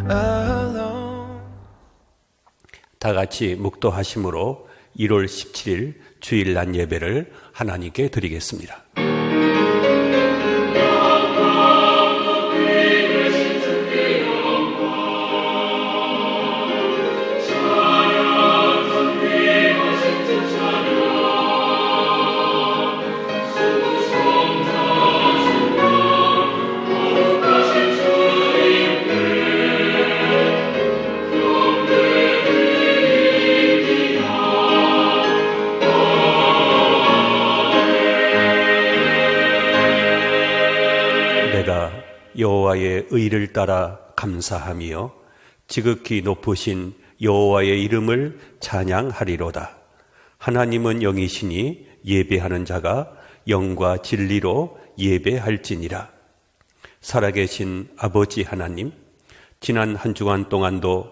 alone. 다 같이 묵도하심으로 1월 17일 주일날 예배를 하나님께 드리겠습니다. 여호와의 의를 따라 감사하며 지극히 높으신 여호와의 이름을 찬양하리로다. 하나님은 영이시니 예배하는 자가 영과 진리로 예배할지니라. 살아계신 아버지 하나님, 지난 한 주간 동안도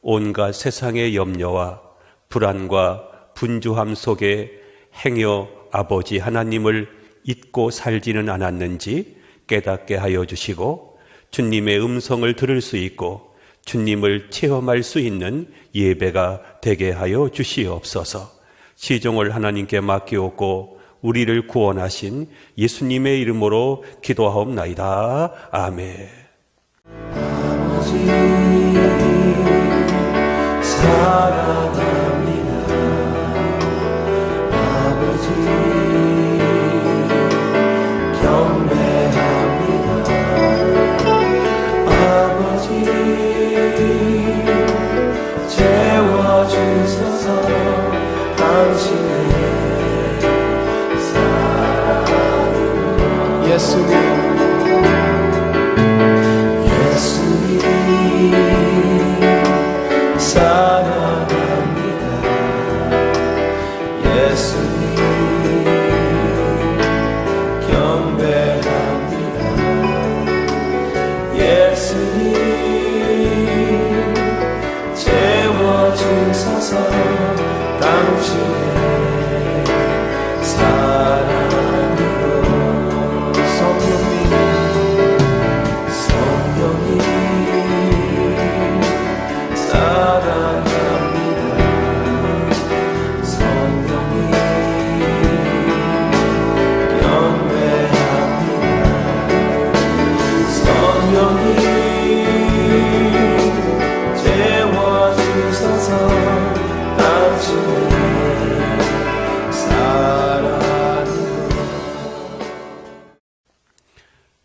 온갖 세상의 염려와 불안과 분주함 속에 행여 아버지 하나님을 잊고 살지는 않았는지 깨닫게 하여 주시고 주님의 음성을 들을 수 있고 주님을 체험할 수 있는 예배가 되게 하여 주시옵소서. 시종을 하나님께 맡기옵고 우리를 구원하신 예수님의 이름으로 기도하옵나이다. 아멘. 아버지 사랑합니다. 아버지 경배합니다. 아버지 채워주소서. 당신의 사랑으로 예수님 사랑합니다. 예수님 경배합니다. 예수님 채워주소서. 당신의 사랑으로. 성령님 사랑합니다. 성령님 경배합니다. 성령님 채워주소서. 당신의 사랑으로.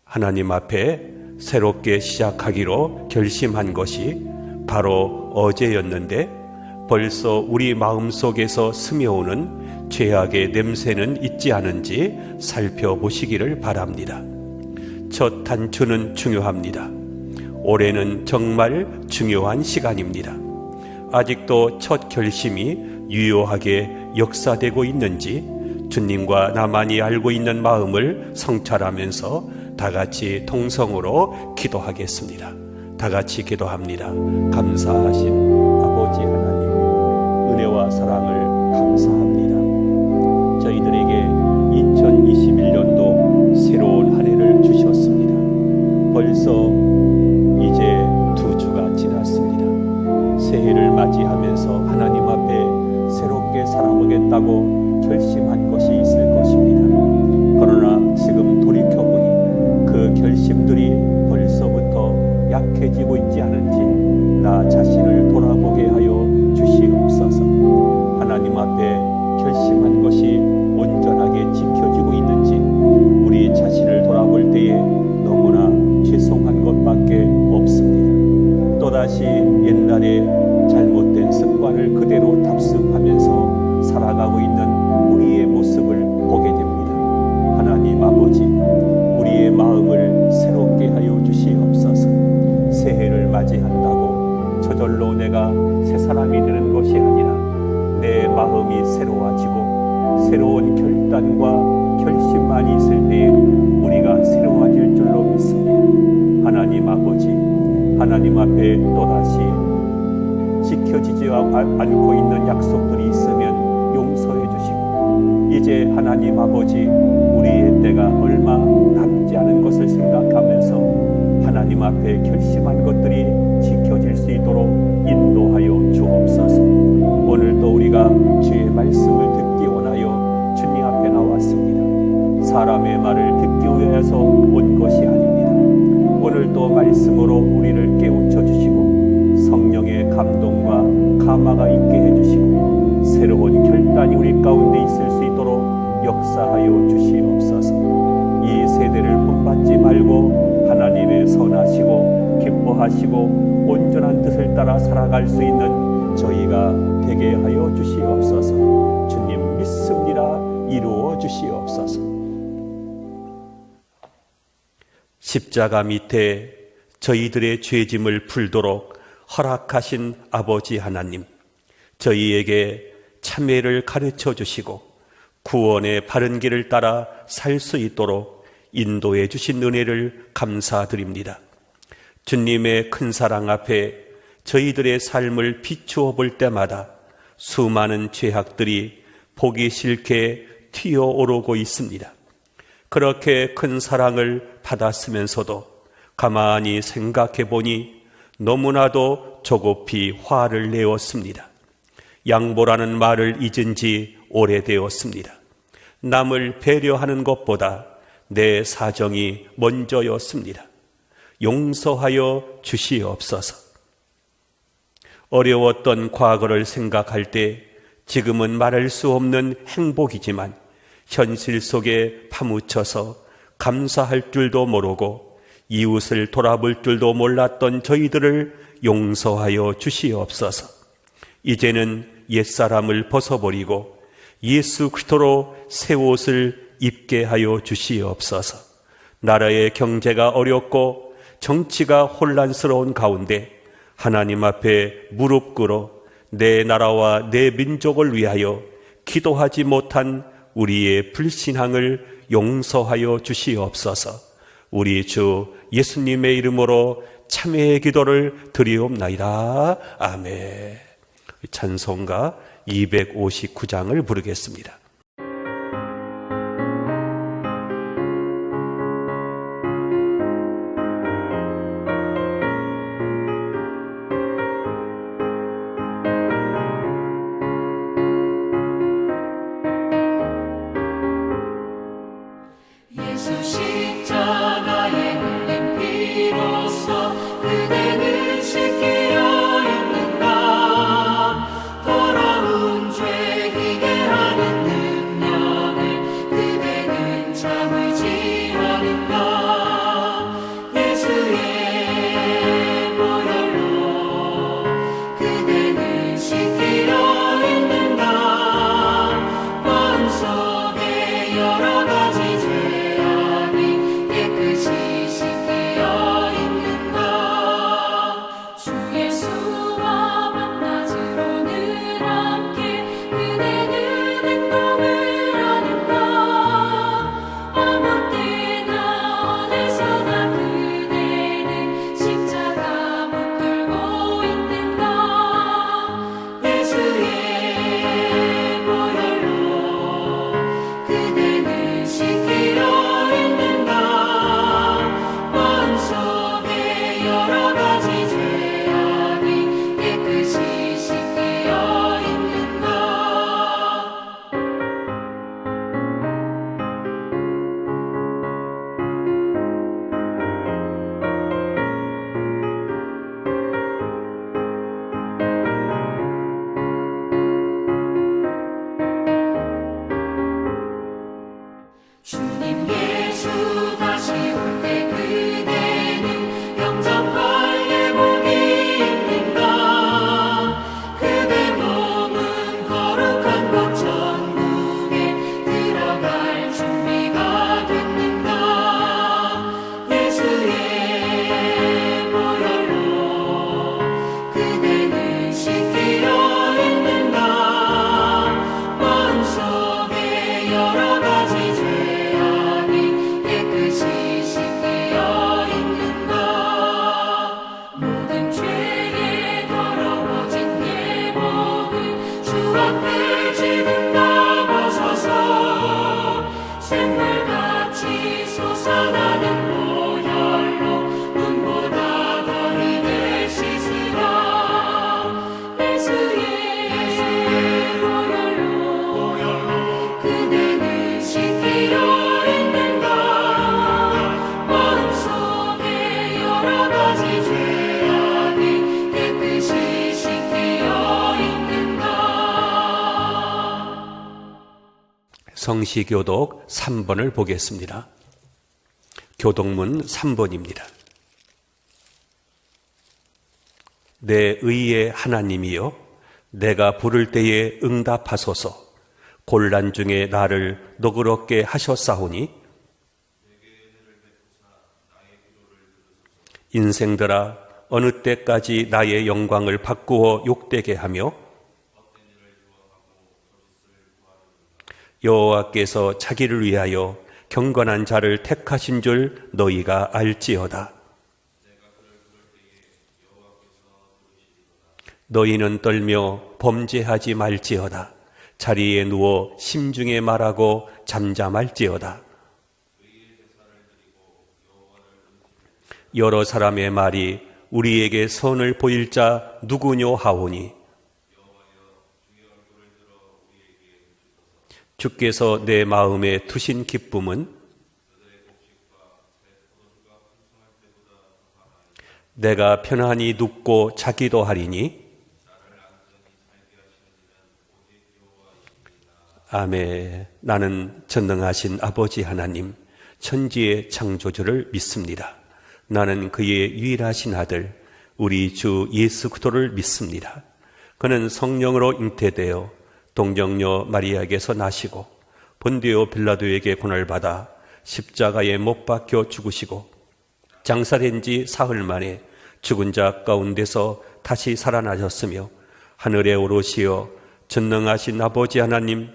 하나님 앞에 새롭게 시작하기로 결심한 것이 바로 어제였는데 벌써 우리 마음속에서 스며오는 죄악의 냄새는 있지 않은지 살펴보시기를 바랍니다. 첫 단추는 중요합니다. 올해는 정말 중요한 시간입니다. 아직도 첫 결심이 유효하게 역사되고 있는지 주님과 나만이 알고 있는 마음을 성찰하면서 다 같이 통성으로 기도하겠습니다. 다 같이 기도합니다. 감사하신 아버지 하나님, 은혜와 사랑을 감사합니다. 저희들에게 2021년도 새로운 한 해를 주셨습니다. 벌써 이제 2주가 지났습니다. 새해를 맞이하면서 하나님 앞에 새롭게 살아보겠다고 결심한 것이 있을 것입니다. 그러나 지금 돌이켜보니 그 결심들이 벌써부터 약해지고 있지 않은지 나 자신을 돌아보게 하여 주시옵소서. 하나님 앞에 결심한 것이 온전하게 지켜지고 있는지 우리 자신을 돌아볼 때에 너무나 죄송한 것밖에 없습니다. 또다시 옛날에 잘못된 습관을 그대로 답습하면서 살아가고 있는 우리의 모습을 보게 됩니다. 하나님 아버지, 우리의 마음을 새롭게 하여 주시옵소서. 새해를 맞이한다고 저절로 내가 새 사람이 되는 것이 아니라 내 마음이 새로워지고 새로운 결단과 결심만이 있을 때에 우리가 새로워질 줄로 믿습니다. 하나님 아버지, 하나님 앞에 또다시 지켜지지 않고 있는 약속들이 있으면 용서해 주시고 이제 하나님 아버지 우리의 때가 얼마 남지 않은 것을 생각하면서 하나님 앞에 결심한 것들이 지켜지지 될 수 있도록 인도하여 주옵소서. 오늘도 우리가 주의 말씀을 듣기 원하여 주님 앞에 나왔습니다. 사람의 말을 듣기 위해서 온 것이 아닙니다. 오늘도 말씀으로 우리를 깨우쳐 주시고 성령의 감동과 감화가 있게 해주시고 새로운 결단이 우리 가운데 있을 수 있도록 역사하여 주시옵소서. 이 세대를 본받지 말고 하나님의 선하시고 기뻐하시고 온전한 뜻을 따라 살아갈 수 있는 저희가 되게 하여 주시옵소서. 주님 믿습니다. 이루어 주시옵소서. 십자가 밑에 저희들의 죄짐을 풀도록 허락하신 아버지 하나님, 저희에게 참회를 가르쳐 주시고 구원의 바른 길을 따라 살 수 있도록 인도해 주신 은혜를 감사드립니다. 주님의 큰 사랑 앞에 저희들의 삶을 비추어 볼 때마다 수많은 죄악들이 보기 싫게 튀어오르고 있습니다. 그렇게 큰 사랑을 받았으면서도 가만히 생각해 보니 너무나도 조급히 화를 내었습니다. 양보라는 말을 잊은 지 오래되었습니다. 남을 배려하는 것보다 내 사정이 먼저였습니다. 용서하여 주시옵소서. 어려웠던 과거를 생각할 때 지금은 말할 수 없는 행복이지만 현실 속에 파묻혀서 감사할 줄도 모르고 이웃을 돌아볼 줄도 몰랐던 저희들을 용서하여 주시옵소서. 이제는 옛사람을 벗어버리고 예수 그리스도로 새 옷을 입게 하여 주시옵소서. 나라의 경제가 어렵고 정치가 혼란스러운 가운데 하나님 앞에 무릎 꿇어 내 나라와 내 민족을 위하여 기도하지 못한 우리의 불신앙을 용서하여 주시옵소서. 우리 주 예수님의 이름으로 참회의 기도를 드리옵나이다. 아멘. 찬송가 259장을 부르겠습니다. 예수 십자가에 흘린 피로써 그대는 씻기려 했는가. 더러운 죄 희게 하는 가지 죄악이 깨끗이 씻기어 있는가. 성시교독 3번을 보겠습니다. 교독문 3번입니다. 내 의의 하나님이여, 내가 부를 때에 응답하소서. 곤란 중에 나를 너그럽게 하셨사오니 인생들아, 어느 때까지 나의 영광을 바꾸어 욕되게 하며 여호와께서 자기를 위하여 경건한 자를 택하신 줄 너희가 알지어다. 너희는 떨며 범죄하지 말지어다. 자리에 누워 심중에 말하고 잠잠할지어다. 여러 사람의 말이 우리에게 선을 보일 자 누구뇨 하오니 주께서 내 마음에 두신 기쁨은 내가 편안히 눕고 자기도 하리니 아멘. 나는 전능하신 아버지 하나님, 천지의 창조주를 믿습니다. 나는 그의 유일하신 아들, 우리 주 예수 그리스도를 믿습니다. 그는 성령으로 잉태되어 동정녀 마리아에게서 나시고 본디오 빌라도에게 고난받아 십자가에 못 박혀 죽으시고 장사된 지 사흘 만에 죽은 자 가운데서 다시 살아나셨으며 하늘에 오르시어 전능하신 아버지 하나님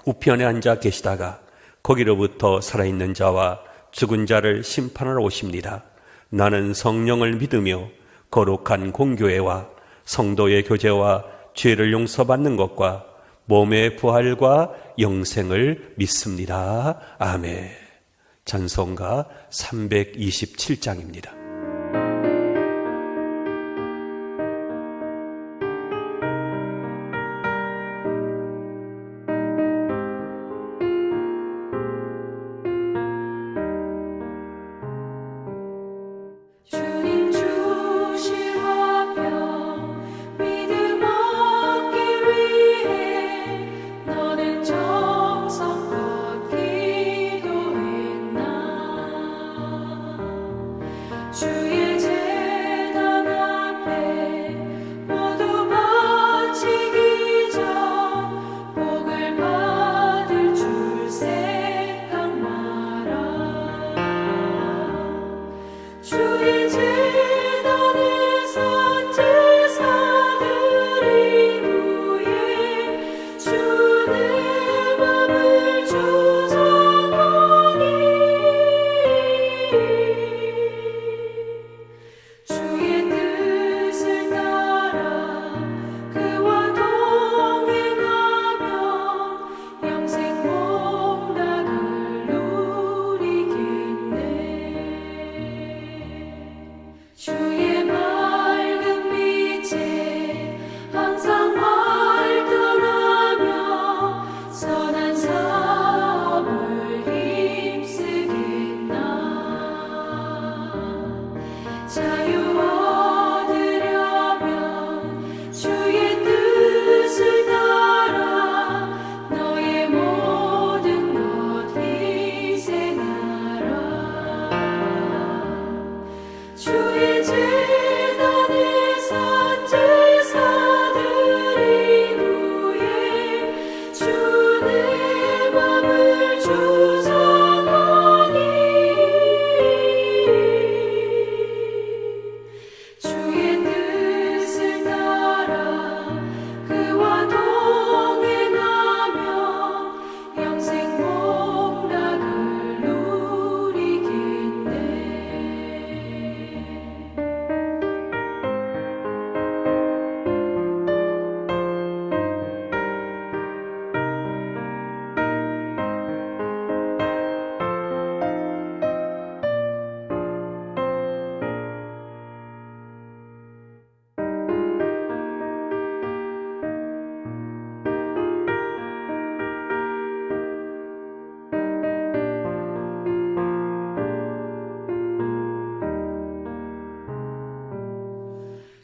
우편에 앉아 계시다가 거기로부터 살아있는 자와 죽은 자를 심판하러 오십니다. 나는 성령을 믿으며 거룩한 공교회와 성도의 교제와 죄를 용서받는 것과 몸의 부활과 영생을 믿습니다. 아멘. 찬송가 327장입니다. 주님 주신 화평 믿음 얻기 위해 너는 정성껏 기도했나.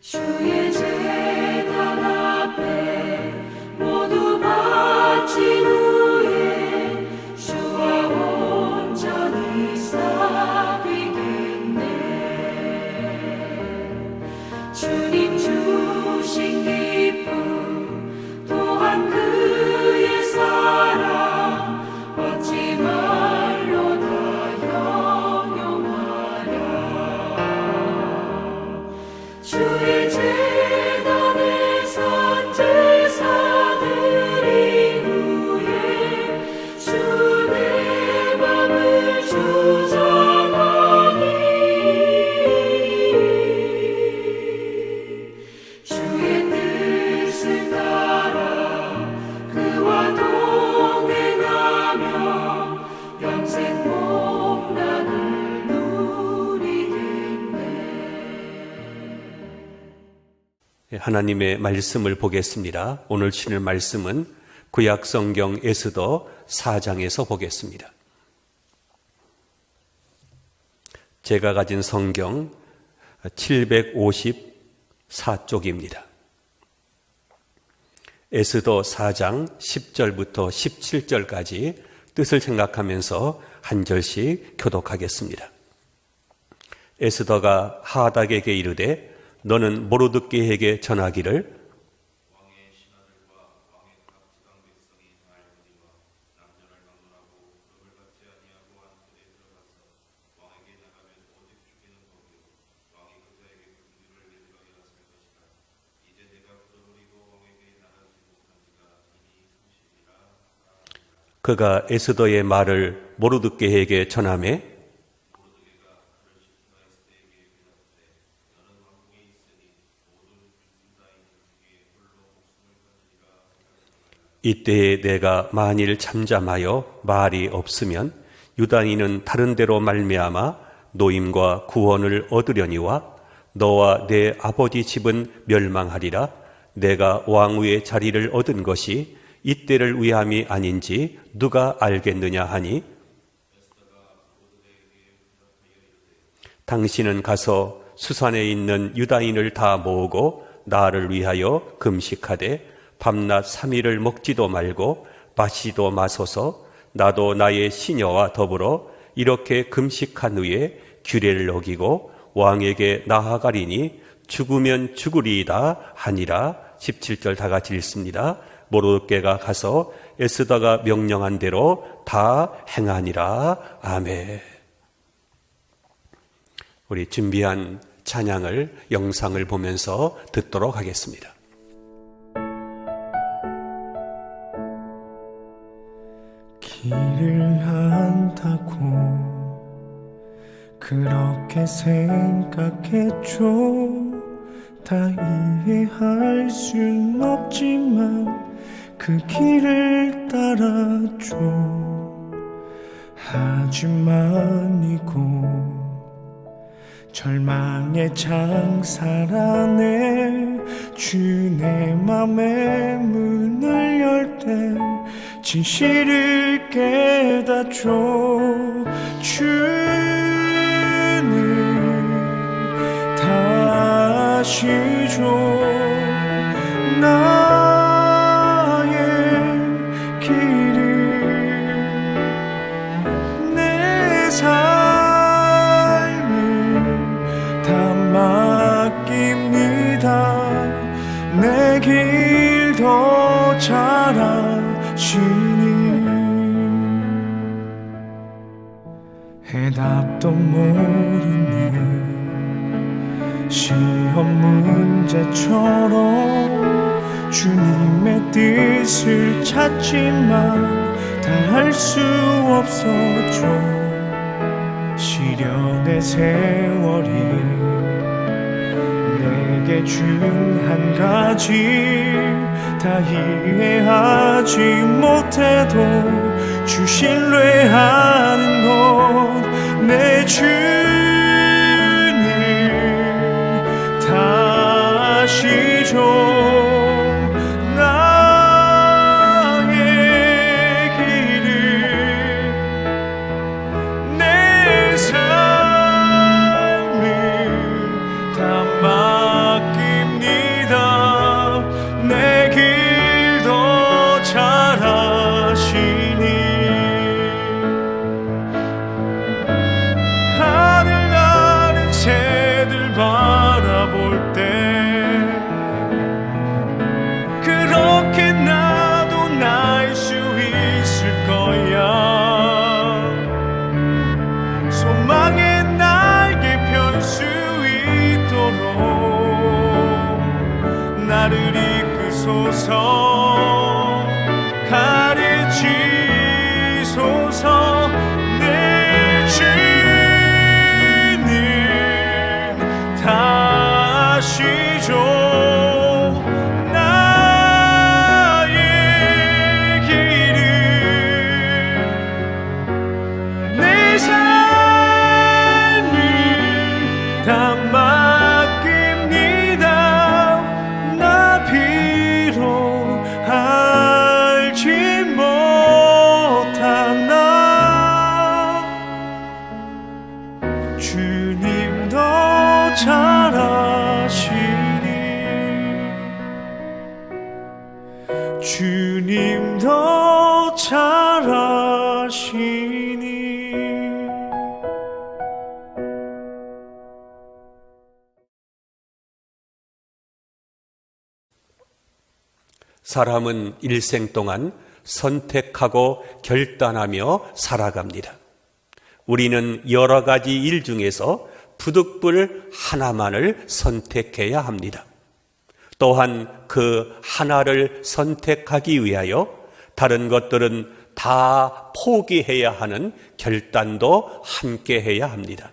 주의 제단 앞에 모두 바친 후에 주와 온전히 사귀겠네. 주님 주신 기쁨 또한 그의 사랑 어찌 말로 다 형용하랴. 주의 제단에 산제사 드린 후에 주 내 맘을 주장하니 주의 뜻을 따라 그와 동행하며 영생 복락을 누리겠네. 하나님의 말씀을 보겠습니다. 오늘 주일 말씀은 구약성경 에스더 4장에서 보겠습니다. 제가 가진 성경 754쪽입니다. 에스더 4장 10절부터 17절까지 뜻을 생각하면서 한 절씩 교독하겠습니다. 에스더가 하닥에게 이르되 너는 모르드게에게 전하기를 그가 에스더의 말을 모르드게에게 전하매 이때에 내가 만일 잠잠하여 말이 없으면 유다인은 다른 데로 말미암아 노임과 구원을 얻으려니와 너와 내 아버지 집은 멸망하리라. 내가 왕위의 자리를 얻은 것이 이때를 위함이 아닌지 누가 알겠느냐 하니 당신은 가서 수산에 있는 유다인을 다 모으고 나를 위하여 금식하되 밤낮 3일을 먹지도 말고 마시도 마소서. 나도 나의 시녀와 더불어 이렇게 금식한 후에 규례를 어기고 왕에게 나아가리니 죽으면 죽으리이다 하니라. 17절 다 같이 읽습니다. 모르드게가 가서 에스더가 명령한 대로 다 행하니라. 아멘. 우리 준비한 찬양을 영상을 보면서 듣도록 하겠습니다. 길을 안다고 그렇게 생각했죠. 다 이해할 순 없지만 그 길을 따라줘. 하지만 이곳 절망의 장살 안에 주 내 맘의 문을 열 때 진실을 깨닫죠. 주는 다시 줘 나의 길을 내 삶을 다 맡깁니다. 내 길 더 잘 아시니 해답도 모르는 시험 문제처럼 주님의 뜻을 찾지만 다 할 수 없었죠. 시련의 세월이 내게 준 한 가지 다 이해하지 못해도 주 신뢰하는 것 내 주님 다시 줘 나의 길을 내 삶을 다 맡기 바라볼 때 그렇게 나도 날 수 있을 거야. 소망의 날개 펼 수 있도록 나를 이끄소서. 가르치소서. 내 주님 다시죠. 나의 길을 내 삶을 다 맡깁니다. 나 비록 알지 못하나 주님 더 잘 아시니. 주님 더 잘 아시니. 사람은 일생 동안 선택하고 결단하며 살아갑니다. 우리는 여러 가지 일 중에서 부득불 하나만을 선택해야 합니다. 또한 그 하나를 선택하기 위하여 다른 것들은 다 포기해야 하는 결단도 함께 해야 합니다.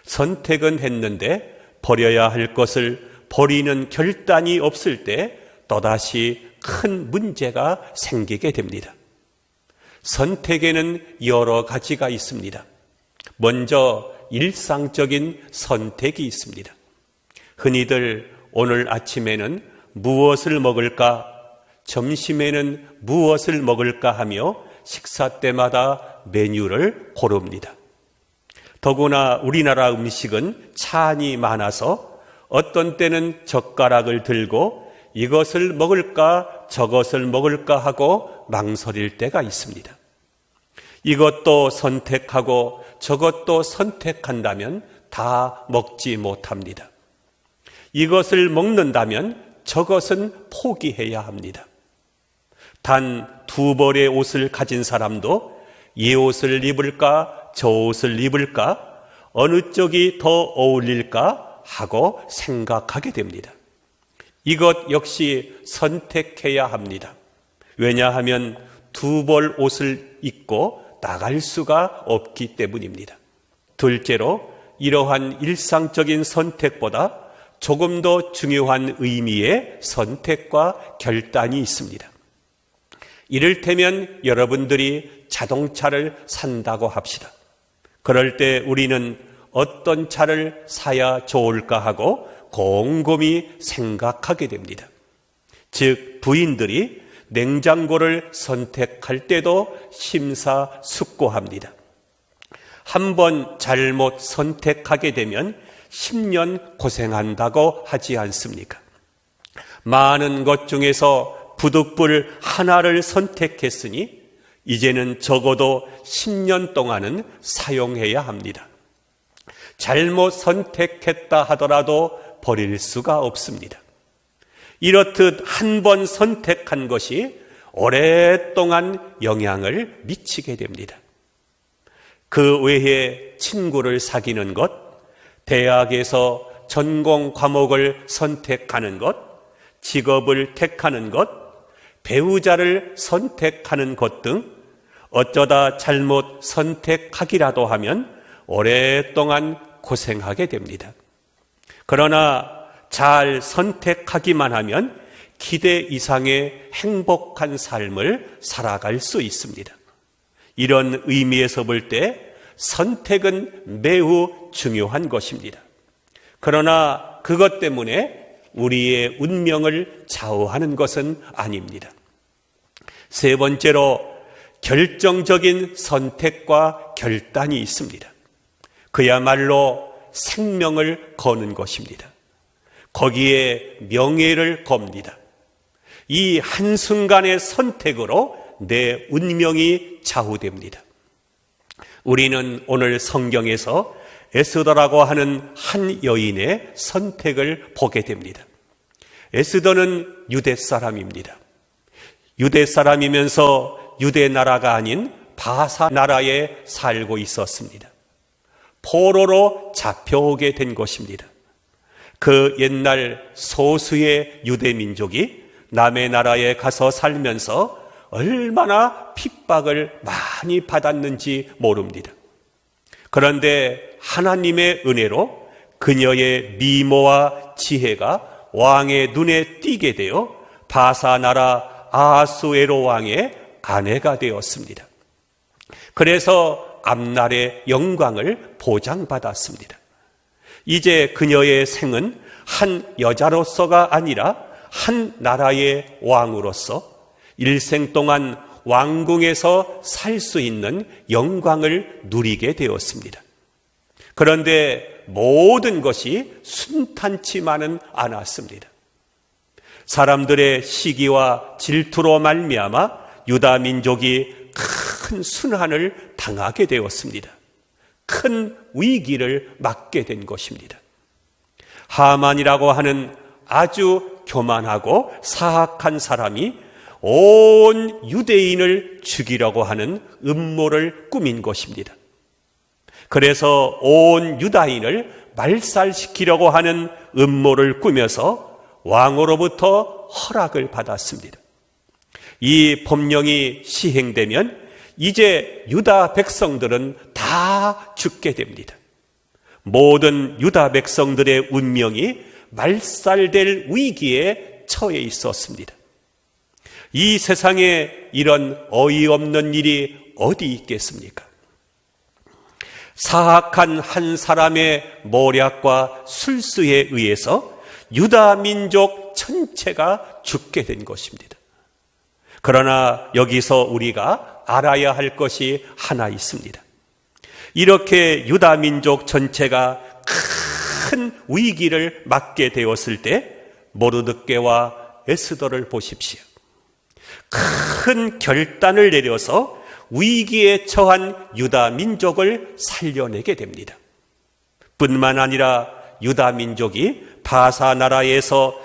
선택은 했는데 버려야 할 것을 버리는 결단이 없을 때 또다시 큰 문제가 생기게 됩니다. 선택에는 여러 가지가 있습니다. 먼저 일상적인 선택이 있습니다. 흔히들 오늘 아침에는 무엇을 먹을까, 점심에는 무엇을 먹을까 하며 식사 때마다 메뉴를 고릅니다. 더구나 우리나라 음식은 찬이 많아서 어떤 때는 젓가락을 들고 이것을 먹을까 저것을 먹을까 하고 망설일 때가 있습니다. 이것도 선택하고 저것도 선택한다면 다 먹지 못합니다. 이것을 먹는다면 저것은 포기해야 합니다. 단 두 벌의 옷을 가진 사람도 이 옷을 입을까 저 옷을 입을까 어느 쪽이 더 어울릴까 하고 생각하게 됩니다. 이것 역시 선택해야 합니다. 왜냐하면 두 벌 옷을 입고 나갈 수가 없기 때문입니다. 둘째로 이러한 일상적인 선택보다 조금 더 중요한 의미의 선택과 결단이 있습니다. 이를테면 여러분들이 자동차를 산다고 합시다. 그럴 때 우리는 어떤 차를 사야 좋을까 하고 곰곰이 생각하게 됩니다. 즉 부인들이 냉장고를 선택할 때도 심사숙고합니다. 한번 잘못 선택하게 되면 10년 고생한다고 하지 않습니까? 많은 것 중에서 부득불 하나를 선택했으니 이제는 적어도 10년 동안은 사용해야 합니다. 잘못 선택했다 하더라도 버릴 수가 없습니다. 이렇듯 한 번 선택한 것이 오랫동안 영향을 미치게 됩니다. 그 외에 친구를 사귀는 것, 대학에서 전공 과목을 선택하는 것, 직업을 택하는 것, 배우자를 선택하는 것 등 어쩌다 잘못 선택하기라도 하면 오랫동안 고생하게 됩니다. 그러나 잘 선택하기만 하면 기대 이상의 행복한 삶을 살아갈 수 있습니다. 이런 의미에서 볼 때 선택은 매우 중요한 것입니다. 그러나 그것 때문에 우리의 운명을 좌우하는 것은 아닙니다. 세 번째로 결정적인 선택과 결단이 있습니다. 그야말로 생명을 거는 것입니다. 거기에 명예를 겁니다. 이 한순간의 선택으로 내 운명이 좌우됩니다. 우리는 오늘 성경에서 에스더라고 하는 한 여인의 선택을 보게 됩니다. 에스더는 유대 사람입니다. 유대 사람이면서 유대 나라가 아닌 바사 나라에 살고 있었습니다. 포로로 잡혀오게 된 것입니다. 그 옛날 소수의 유대 민족이 남의 나라에 가서 살면서 얼마나 핍박을 많이 받았는지 모릅니다. 그런데 하나님의 은혜로 그녀의 미모와 지혜가 왕의 눈에 띄게 되어 바사 나라 아하수에로 왕의 아내가 되었습니다. 그래서 앞날의 영광을 보장받았습니다. 이제 그녀의 생은 한 여자로서가 아니라 한 나라의 왕으로서 일생 동안 왕궁에서 살 수 있는 영광을 누리게 되었습니다. 그런데 모든 것이 순탄치만은 않았습니다. 사람들의 시기와 질투로 말미암아 유다 민족이 큰 순환을 당하게 되었습니다. 큰 위기를 맞게 된 것입니다. 하만이라고 하는 아주 교만하고 사악한 사람이 온 유대인을 죽이려고 하는 음모를 꾸민 것입니다. 그래서 온 유다인을 말살시키려고 하는 음모를 꾸며서 왕으로부터 허락을 받았습니다. 이 법령이 시행되면 이제 유다 백성들은 다 죽게 됩니다. 모든 유다 백성들의 운명이 말살될 위기에 처해 있었습니다. 이 세상에 이런 어이없는 일이 어디 있겠습니까? 사악한 한 사람의谋略과 술수에 의해서 유다 민족 전체가 죽게 된 것입니다. 그러나 여기서 우리가 알아야 할 것이 하나 있습니다. 이렇게 유다 민족 전체가 큰 위기를 맞게 되었을 때 모르드게와 에스더를 보십시오. 큰 결단을 내려서 위기에 처한 유다 민족을 살려내게 됩니다. 뿐만 아니라 유다 민족이 바사 나라에서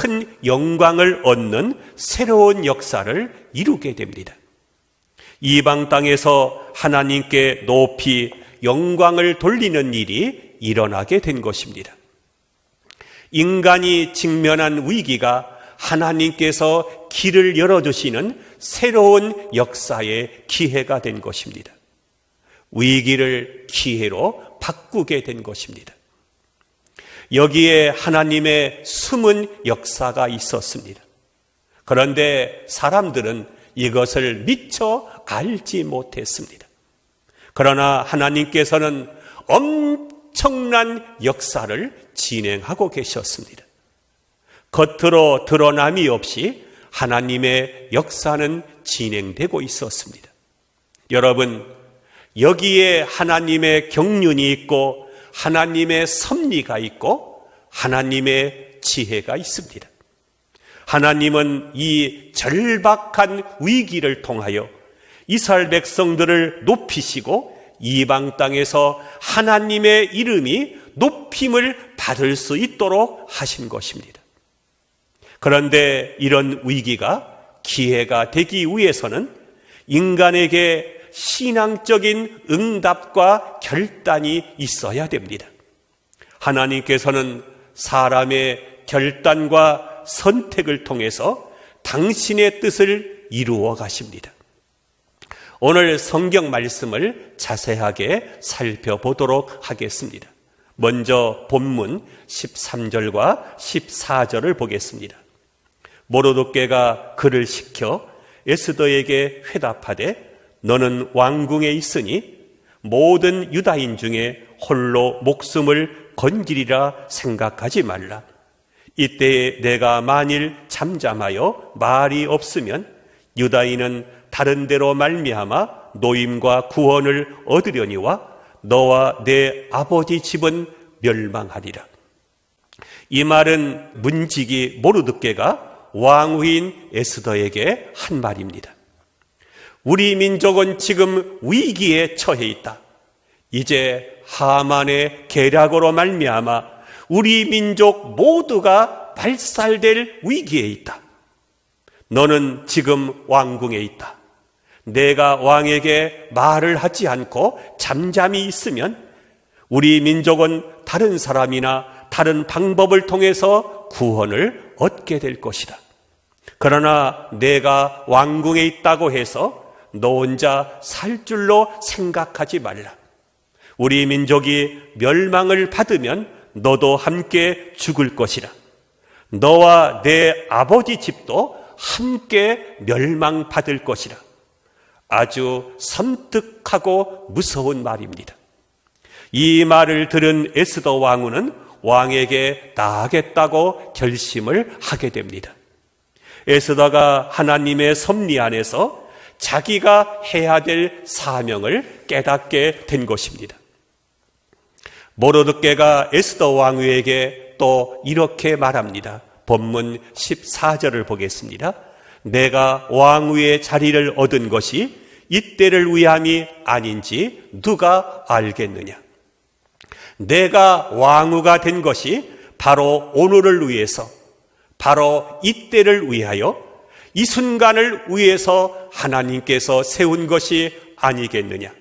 큰 영광을 얻는 새로운 역사를 이루게 됩니다. 이방 땅에서 하나님께 높이 영광을 돌리는 일이 일어나게 된 것입니다. 인간이 직면한 위기가 하나님께서 길을 열어주시는 새로운 역사의 기회가 된 것입니다. 위기를 기회로 바꾸게 된 것입니다. 여기에 하나님의 숨은 역사가 있었습니다. 그런데 사람들은 이것을 미처 알지 못했습니다. 그러나 하나님께서는 엄청난 역사를 진행하고 계셨습니다. 겉으로 드러남이 없이 하나님의 역사는 진행되고 있었습니다. 여러분, 여기에 하나님의 경륜이 있고 하나님의 섭리가 있고 하나님의 지혜가 있습니다. 하나님은 이 절박한 위기를 통하여 이스라엘 백성들을 높이시고 이방 땅에서 하나님의 이름이 높임을 받을 수 있도록 하신 것입니다. 그런데 이런 위기가 기회가 되기 위해서는 인간에게 신앙적인 응답과 결단이 있어야 됩니다. 하나님께서는 사람의 결단과 선택을 통해서 당신의 뜻을 이루어 가십니다. 오늘 성경 말씀을 자세하게 살펴보도록 하겠습니다. 먼저 본문 13절과 14절을 보겠습니다. 모르드게가 그를 시켜 에스더에게 회답하되 너는 왕궁에 있으니 모든 유다인 중에 홀로 목숨을 건지리라 생각하지 말라. 이때에 내가 만일 잠잠하여 말이 없으면 유다인은 다른 데로 말미암아 노임과 구원을 얻으려니와 너와 내 아버지 집은 멸망하리라. 이 말은 문지기 모르드게가 왕후인 에스더에게 한 말입니다. 우리 민족은 지금 위기에 처해 있다. 이제 하만의 계략으로 말미암아 우리 민족 모두가 발살될 위기에 있다. 너는 지금 왕궁에 있다. 내가 왕에게 말을 하지 않고 잠잠히 있으면 우리 민족은 다른 사람이나 다른 방법을 통해서 구원을 얻게 될 것이다. 그러나 내가 왕궁에 있다고 해서 너 혼자 살 줄로 생각하지 말라. 우리 민족이 멸망을 받으면 너도 함께 죽을 것이라. 너와 내 아버지 집도 함께 멸망받을 것이라. 아주 섬뜩하고 무서운 말입니다. 이 말을 들은 에스더 왕후는 왕에게 나아가겠다고 결심을 하게 됩니다. 에스더가 하나님의 섭리 안에서 자기가 해야 될 사명을 깨닫게 된 것입니다. 모르드개가 에스더 왕후에게 또 이렇게 말합니다. 본문 14절을 보겠습니다. 내가 왕후의 자리를 얻은 것이 이때를 위함이 아닌지 누가 알겠느냐. 내가 왕후가 된 것이 바로 오늘을 위해서, 바로 이때를 위하여, 이 순간을 위해서 하나님께서 세운 것이 아니겠느냐.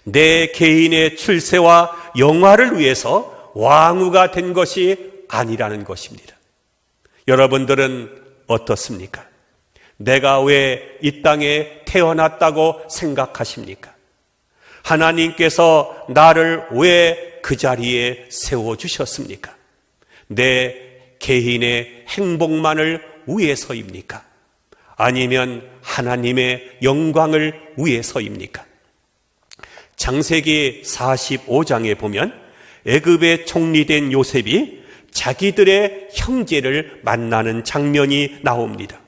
내 개인의 출세와 영화를 위해서 왕후가 된 것이 아니라는 것입니다. 여러분들은 어떻습니까? 내가 왜 이 땅에 태어났다고 생각하십니까? 하나님께서 나를 왜 그 자리에 세워주셨습니까? 내 개인의 행복만을 위해서입니까? 아니면 하나님의 영광을 위해서입니까? 창세기 45장에 보면 애굽의 총리된 요셉이 자기들의 형제를 만나는 장면이 나옵니다.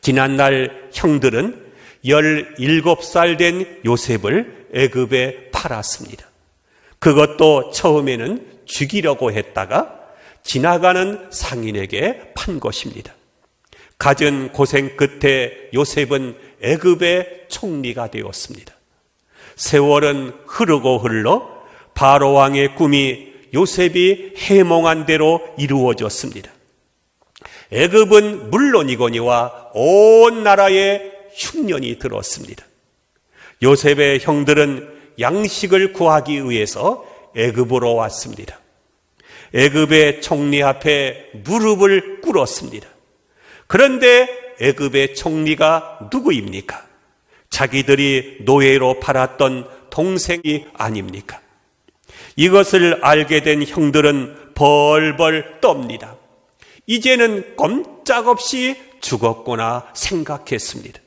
지난날 형들은 17살 된 요셉을 애굽에 팔았습니다. 그것도 처음에는 죽이려고 했다가 지나가는 상인에게 판 것입니다. 갖은 고생 끝에 요셉은 애굽의 총리가 되었습니다. 세월은 흐르고 흘러 바로 왕의 꿈이 요셉이 해몽한 대로 이루어졌습니다. 애굽은 물론이거니와 온 나라에 흉년이 들었습니다. 요셉의 형들은 양식을 구하기 위해서 애굽으로 왔습니다. 애굽의 총리 앞에 무릎을 꿇었습니다. 그런데 애굽의 총리가 누구입니까? 자기들이 노예로 팔았던 동생이 아닙니까? 이것을 알게 된 형들은 벌벌 떱니다. 이제는 꼼짝없이 죽었구나 생각했습니다.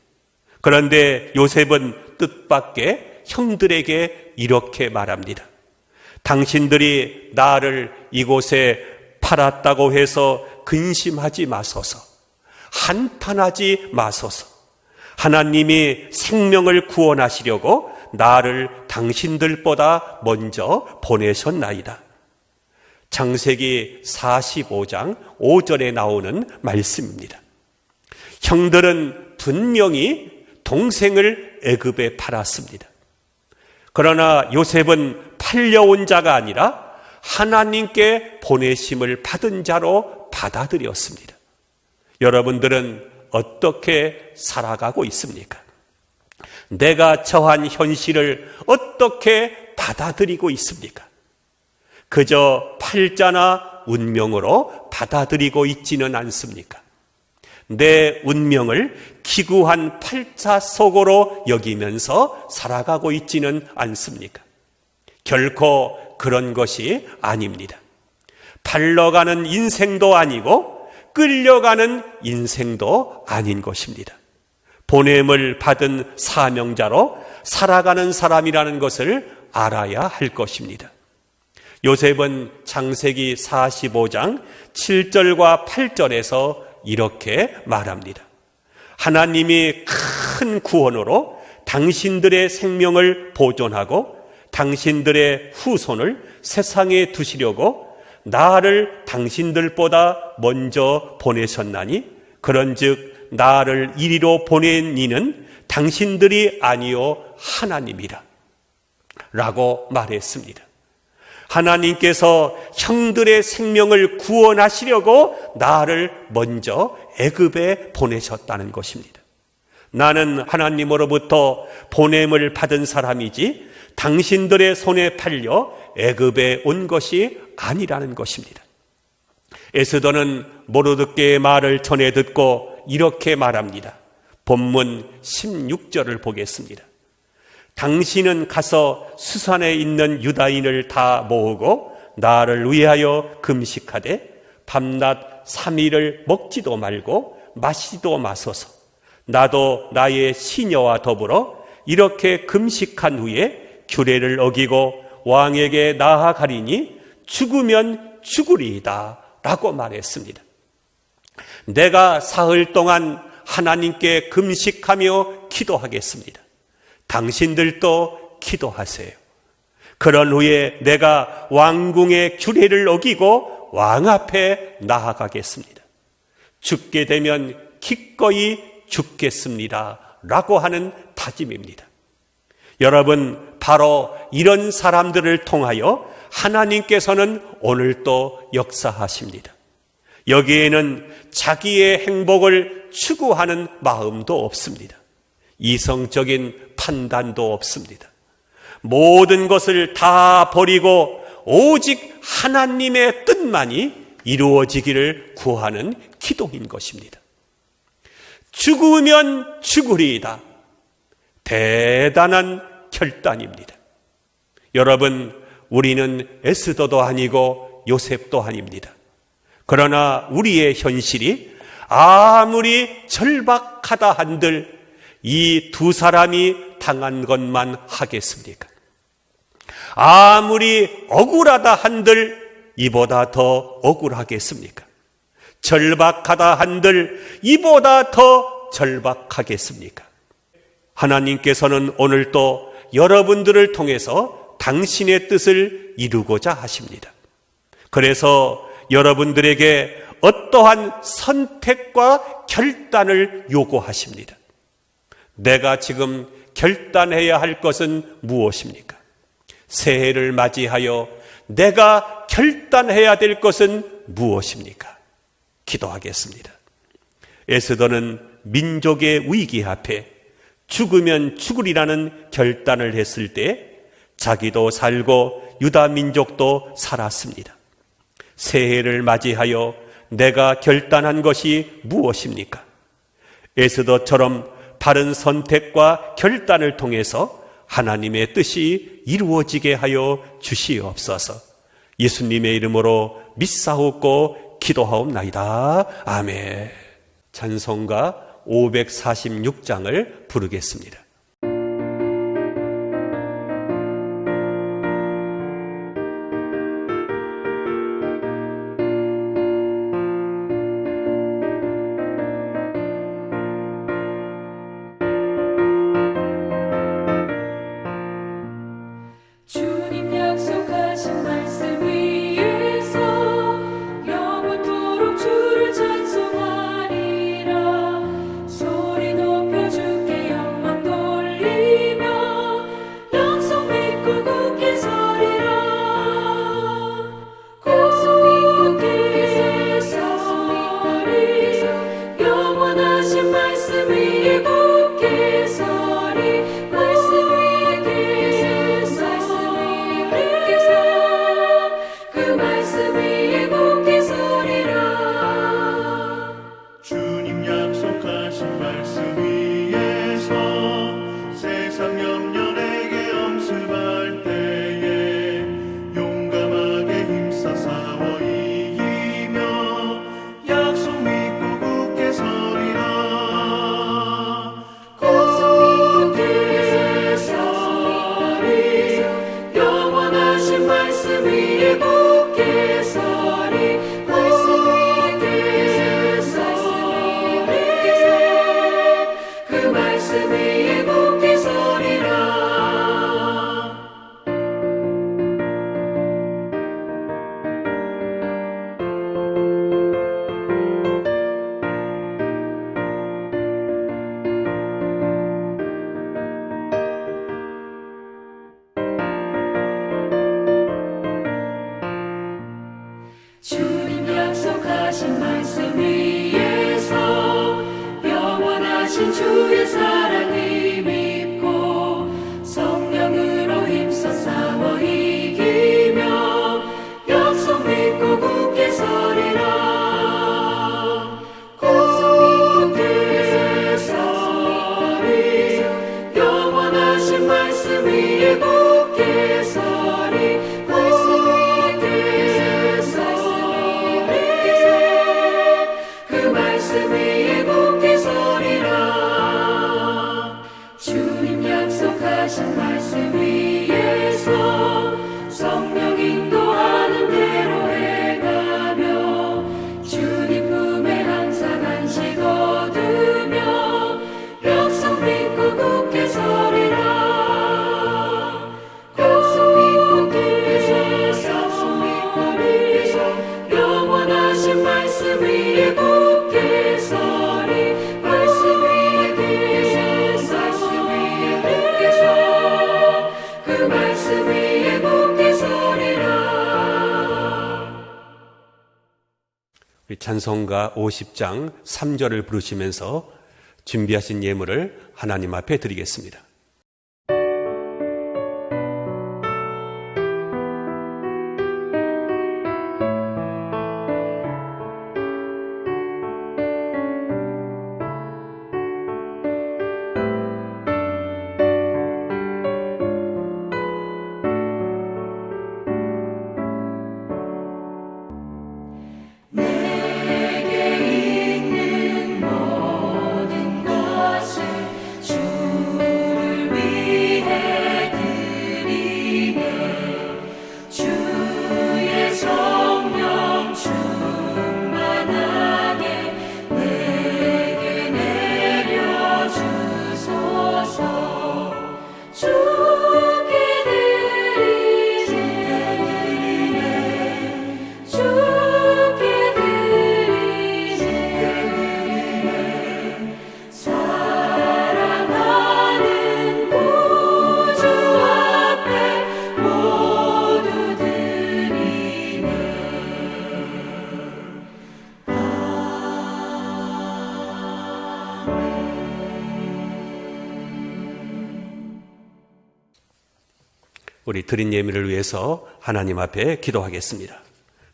그런데 요셉은 뜻밖의 형들에게 이렇게 말합니다. 당신들이 나를 이곳에 팔았다고 해서 근심하지 마소서. 한탄하지 마소서. 하나님이 생명을 구원하시려고 나를 당신들보다 먼저 보내셨나이다. 창세기 45장 5절에 나오는 말씀입니다. 형들은 분명히 동생을 애굽에 팔았습니다. 그러나 요셉은 팔려온 자가 아니라 하나님께 보내심을 받은 자로 받아들였습니다. 여러분들은 어떻게 살아가고 있습니까? 내가 처한 현실을 어떻게 받아들이고 있습니까? 그저 팔자나 운명으로 받아들이고 있지는 않습니까? 내 운명을 기구한 팔자 속으로 여기면서 살아가고 있지는 않습니까? 결코 그런 것이 아닙니다. 팔러가는 인생도 아니고 끌려가는 인생도 아닌 것입니다. 보냄을 받은 사명자로 살아가는 사람이라는 것을 알아야 할 것입니다. 요셉은 창세기 45장 7절과 8절에서 이렇게 말합니다. 하나님이 큰 구원으로 당신들의 생명을 보존하고 당신들의 후손을 세상에 두시려고 나를 당신들보다 먼저 보내셨나니 그런즉 나를 이리로 보낸 이는 당신들이 아니요 하나님이라. 라고 말했습니다. 하나님께서 형들의 생명을 구원하시려고 나를 먼저 애굽에 보내셨다는 것입니다. 나는 하나님으로부터 보냄을 받은 사람이지 당신들의 손에 팔려 애굽에 온 것이 아니라는 것입니다. 에스더는 모르드게의 말을 전해 듣고 이렇게 말합니다. 본문 16절을 보겠습니다. 당신은 가서 수산에 있는 유다인을 다 모으고 나를 위하여 금식하되 밤낮 3일을 먹지도 말고 마시지도 마소서. 나도 나의 시녀와 더불어 이렇게 금식한 후에 규례를 어기고 왕에게 나아가리니 죽으면 죽으리이다 라고 말했습니다. 내가 사흘 동안 하나님께 금식하며 기도하겠습니다. 당신들도 기도하세요. 그런 후에 내가 왕궁의 규례를 어기고 왕 앞에 나아가겠습니다. 죽게 되면 기꺼이 죽겠습니다 라고 하는 다짐입니다. 여러분, 바로 이런 사람들을 통하여 하나님께서는 오늘도 역사하십니다. 여기에는 자기의 행복을 추구하는 마음도 없습니다. 이성적인 판단도 없습니다. 모든 것을 다 버리고 오직 하나님의 뜻만이 이루어지기를 구하는 기도인 것입니다. 죽으면 죽으리이다. 대단한 결단입니다. 여러분, 우리는 에스더도 아니고 요셉도 아닙니다. 그러나 우리의 현실이 아무리 절박하다 한들 이 두 사람이 당한 것만 하겠습니까? 아무리 억울하다 한들 이보다 더 억울하겠습니까? 절박하다 한들 이보다 더 절박하겠습니까? 하나님께서는 오늘도 여러분들을 통해서 당신의 뜻을 이루고자 하십니다. 그래서 여러분들에게 어떠한 선택과 결단을 요구하십니다. 내가 지금 결단해야 할 것은 무엇입니까? 새해를 맞이하여 내가 결단해야 될 것은 무엇입니까? 기도하겠습니다. 에스더는 민족의 위기 앞에 죽으면 죽으리라는 결단을 했을 때 자기도 살고 유다 민족도 살았습니다. 새해를 맞이하여 내가 결단한 것이 무엇입니까? 에스더처럼 바른 선택과 결단을 통해서 하나님의 뜻이 이루어지게 하여 주시옵소서. 예수님의 이름으로 믿사옵고 기도하옵나이다. 아멘. 찬송가 546장을 부르겠습니다. 주님 약속하신 말씀 위에서 영원토록 주를 찬송하리라. 소리 높여 주께 영광 돌리라. 말씀 위에서 영원하신 주의 사랑을 믿고 성령으로 힘써 싸워 이기며 약속 믿고 굳게 서리라. 굳게 서리 영원하신 말씀 위에 굳게 서리. 굳게 서리 그 말씀 위에 굳게 서리라. 주님 약속하신 말씀 위에서 성령 인도하는 대로 해가며 주님 품에 항상 안식 얻으며 약속 믿고 굳게 서리라. 약속 믿고 굳게 서리 영원하신 말씀 위에 굳게 서리. 말씀 위에 굳게 서 그 말씀 위에 굳게 서리라. 우리 찬송가 50장 3절을 부르시면서 준비하신 예물을 하나님 앞에 드리겠습니다. 내게 있는 모든 것을 주를 위해 드리네. 주의 성령 충만하게 내게 내려주소서. 주께 드리네. 주께 드리네. 사랑하는 구주 앞에 모두 드리네. 우리 드린 예물을 위해서 하나님 앞에 기도하겠습니다.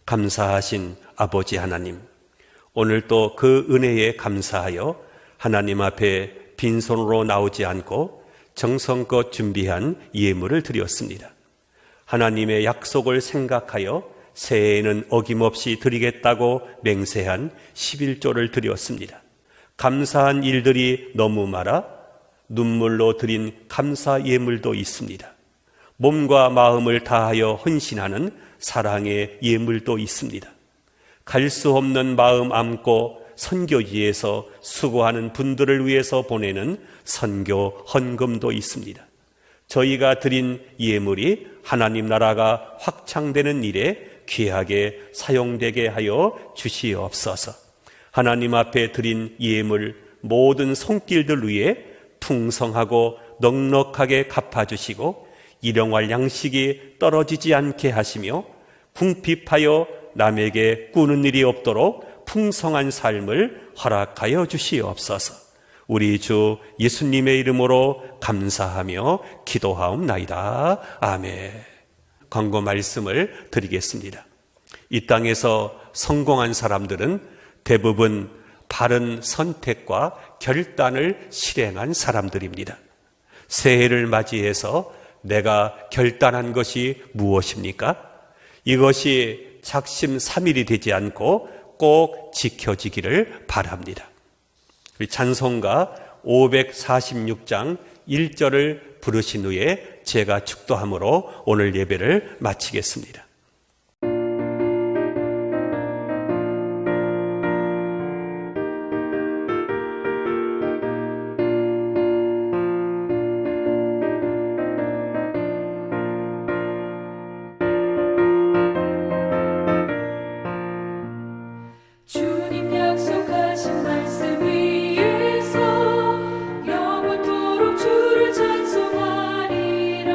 감사하신 아버지 하나님, 오늘 또 그 은혜에 감사하여 하나님 앞에 빈손으로 나오지 않고 정성껏 준비한 예물을 드렸습니다. 하나님의 약속을 생각하여 새해에는 어김없이 드리겠다고 맹세한 11조를 드렸습니다. 감사한 일들이 너무 많아 눈물로 드린 감사 예물도 있습니다. 몸과 마음을 다하여 헌신하는 사랑의 예물도 있습니다. 갈 수 없는 마음 안고 선교지에서 수고하는 분들을 위해서 보내는 선교 헌금도 있습니다. 저희가 드린 예물이 하나님 나라가 확장되는 일에 귀하게 사용되게 하여 주시옵소서. 하나님 앞에 드린 예물 모든 손길들 위에 풍성하고 넉넉하게 갚아주시고 일용할 양식이 떨어지지 않게 하시며 궁핍하여 남에게 꾸는 일이 없도록 풍성한 삶을 허락하여 주시옵소서. 우리 주 예수님의 이름으로 감사하며 기도하옵나이다. 아멘. 광고 말씀을 드리겠습니다. 이 땅에서 성공한 사람들은 대부분 바른 선택과 결단을 실행한 사람들입니다. 새해를 맞이해서 내가 결단한 것이 무엇입니까? 이것이 작심삼일이 되지 않고 꼭 지켜지기를 바랍니다. 우리 찬송가 546장 1절을 부르신 후에 제가 축도함으로 오늘 예배를 마치겠습니다. 주님 약속하신 말씀 위에서 영원토록 주를 찬송하리라.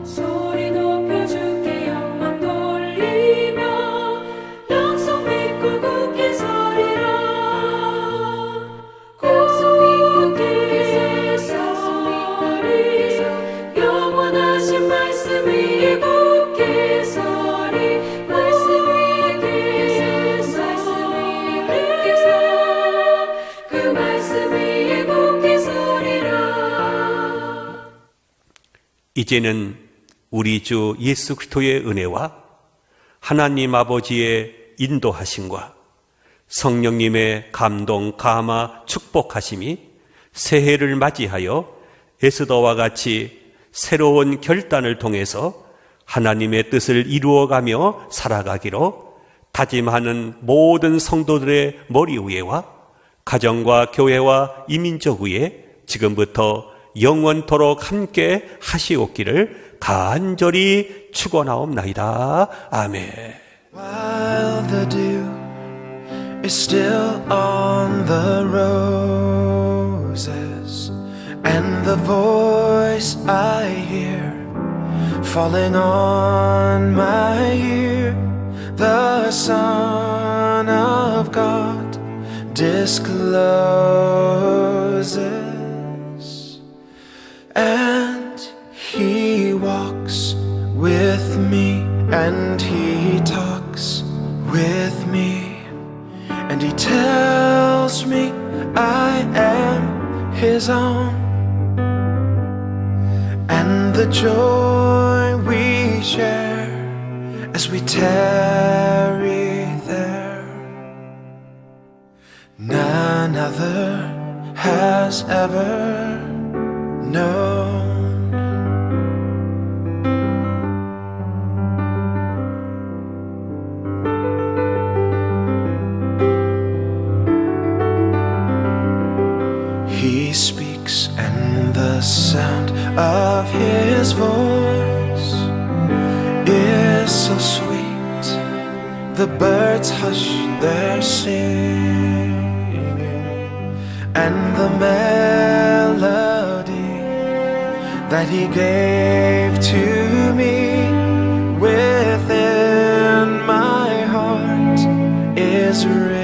소리 높여 주께 영광 이제는 우리 주 예수 그리스도의 은혜와 하나님 아버지의 인도하심과 성령님의 감동, 감화, 축복하심이 새해를 맞이하여 에스더와 같이 새로운 결단을 통해서 하나님의 뜻을 이루어가며 살아가기로 다짐하는 모든 성도들의 머리 위에와 가정과 교회와 이민족 위에 지금부터 영원토록 함께 하시옵기를 간절히 축원하옵나이다. 아멘. While the dew is still on the roses, and the voice I hear falling on my ear, the Son of God discloses, and He walks with me, and He talks with me, and He tells me I am His own, and the joy we share as we tarry there, none other has ever known. He speaks, and the sound of His voice is so sweet. The birds hush their singing, and the melody that He gave to me within my heart is ringing.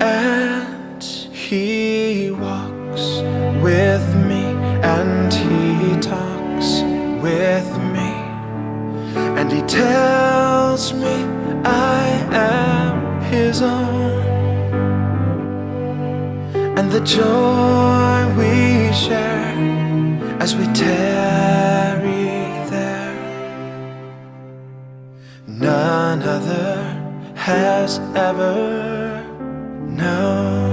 And He walks with me, and He talks with me, and He tells me I am His own, and the joy we share as we tarry there, none other has ever known.